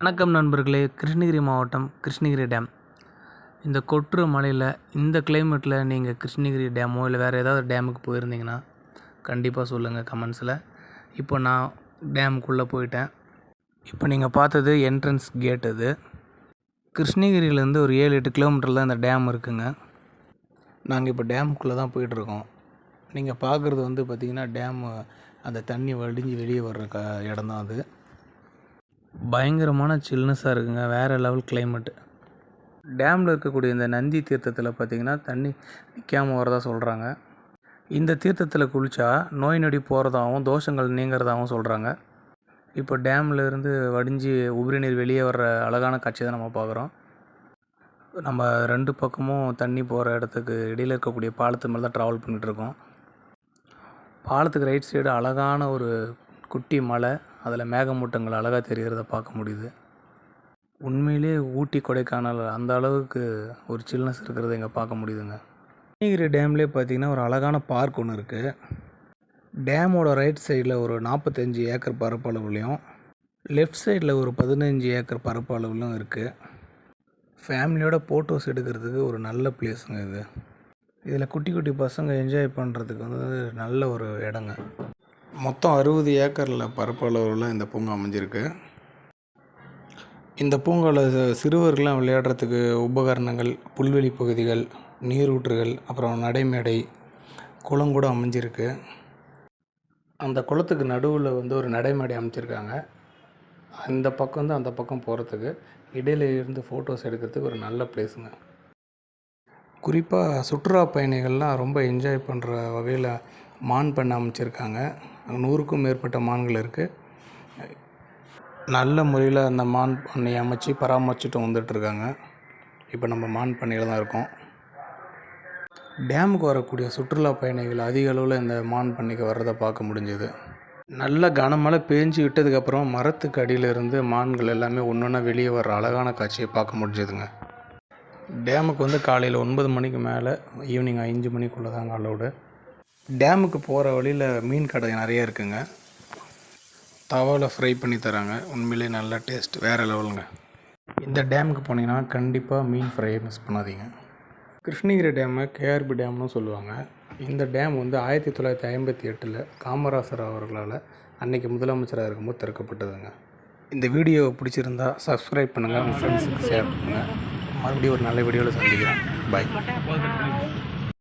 வணக்கம் நண்பர்களே. கிருஷ்ணகிரி மாவட்டம் கிருஷ்ணகிரி டேம். இந்த கொட்டுற மழையில் இந்த கிளைமேட்டில் நீங்கள் கிருஷ்ணகிரி டேமோ இல்லை வேறு ஏதாவது டேமுக்கு போயிருந்தீங்கன்னா கண்டிப்பாக சொல்லுங்கள் கமெண்ட்ஸில். இப்போ நான் டேமுக்குள்ளே போயிட்டேன். இப்போ நீங்கள் பார்த்தது என்ட்ரன்ஸ் கேட். அது கிருஷ்ணகிரியிலேருந்து ஒரு 7-8 கிலோமீட்டரில் தான் இந்த டேம் இருக்குங்க. நாங்கள் இப்போ டேமுக்குள்ளே தான் போயிட்டுருக்கோம். நீங்கள் பார்க்குறது பார்த்திங்கன்னா டேமு அந்த தண்ணி வடிஞ்சு வெளியே வர்ற இடம் தான் அது. பயங்கரமான சில்னஸாக இருக்குங்க. வேறு லெவல் கிளைமேட்டு. டேமில் இருக்கக்கூடிய இந்த நந்தி தீர்த்தத்தில் பார்த்திங்கன்னா தண்ணி நிற்காமல் வரதா சொல்கிறாங்க. இந்த தீர்த்தத்தில் குளித்தா நோய் நொடி போகிறதாகவும் தோஷங்கள் நீங்கிறதாகவும் சொல்கிறாங்க. இப்போ டேமில் இருந்து வடிஞ்சு உபரி நீர் வெளியே வர்ற அழகான காட்சி தான் நம்ம பார்க்குறோம். நம்ம 2 பக்கமும் தண்ணி போகிற இடத்துக்கு இடையில் இருக்கக்கூடிய பாலத்து மேலே தான் ட்ராவல் பண்ணிகிட்ருக்கோம். பாலத்துக்கு ரைட் சைடு அழகான ஒரு குட்டி மலை, அதில் மேகமூட்டங்கள் அழகாக தெரிகிறத பார்க்க முடியுது. உண்மையிலே ஊட்டி கொடைக்கானல் அந்த அளவுக்கு ஒரு சில்னஸ் இருக்கிறத இங்கே பார்க்க முடியுதுங்க. கிருஷ்ணகிரி டேம்லேயே பார்த்திங்கன்னா ஒரு அழகான பார்க் ஒன்று இருக்குது. டேமோட ரைட் சைடில் ஒரு 45 ஏக்கர் பரப்பளவுலையும் லெஃப்ட் சைடில் ஒரு 15 ஏக்கர் பரப்பளவுலையும் இருக்குது. ஃபேமிலியோட ஃபோட்டோஸ் எடுக்கிறதுக்கு ஒரு நல்ல பிளேஸுங்க இது. இதில் குட்டி குட்டி பசங்க என்ஜாய் பண்ணுறதுக்கு நல்ல ஒரு இடங்க. மொத்தம் 60 ஏக்கரில் பரப்பளவில் இந்த பூங்கா அமைஞ்சிருக்கு. இந்த பூங்காவில் சிறுவர்கள்லாம் விளையாடுறதுக்கு உபகரணங்கள், புல்வெளி பகுதிகள், நீரூற்றுகள், அப்புறம் நடைமேடை, குளம் கூட அமைஞ்சிருக்கு. அந்த குளத்துக்கு நடுவில் ஒரு நடைமேடை அமைச்சிருக்காங்க. அந்த பக்கம் அந்த பக்கம் போகிறதுக்கு இடையில இருந்து ஃபோட்டோஸ் எடுக்கிறதுக்கு ஒரு நல்ல பிளேஸுங்க. குறிப்பாக சுற்றுலா பயணிகள்லாம் ரொம்ப என்ஜாய் பண்ணுற வகையில் மான் பண்ணை அமைச்சிருக்காங்க. 100க்கும் மேற்பட்ட மான்கள் இருக்குது. நல்ல முறையில் அந்த மான் பண்ணையை அமைச்சு பராமரிச்சுட்டு வந்துட்டுருக்காங்க. இப்போ நம்ம மான் பண்ணையில் தான் இருக்கோம். டேமுக்கு வரக்கூடிய சுற்றுலா பயணிகள் அதிக அளவில் இந்த மான் பண்ணைக்கு வர்றதை பார்க்க முடிஞ்சது. நல்ல கனமழை பேஞ்சு விட்டதுக்கப்புறம் மரத்துக்கு அடியில் இருந்து மான்கள் எல்லாமே ஒன்று ஒன்றா வெளியே வர்ற அழகான காட்சியை பார்க்க முடிஞ்சதுங்க. டேமுக்கு காலையில் 9 மணிக்கு மேலே ஈவினிங் 5 மணிக்குள்ளே தாங்க அலோடு. டேமுக்கு போகிற வழியில் மீன் கடை நிறைய இருக்குங்க. தவாவில் ஃப்ரை பண்ணி தராங்க. உண்மையிலே நல்ல டேஸ்ட், வேறு லெவலுங்க. இந்த டேமுக்கு போனீங்கன்னா கண்டிப்பாக மீன் ஃப்ரையை மிஸ் பண்ணாதீங்க. கிருஷ்ணகிரி டேமை கேஆர்பி டேம்னு சொல்லுவாங்க. இந்த டேம் 1958 காமராசர் அவர்களால் அன்றைக்கி முதலமைச்சராக இருக்கும்போது திறக்கப்பட்டதுங்க. இந்த வீடியோவை பிடிச்சிருந்தா சப்ஸ்கிரைப் பண்ணுங்கள், உங்கள் ஃப்ரெண்ட்ஸுக்கு ஷேர் பண்ணுங்கள். மறுபடியும் ஒரு நல்ல வீடியோவில் சந்திக்கிறேன். பாய்.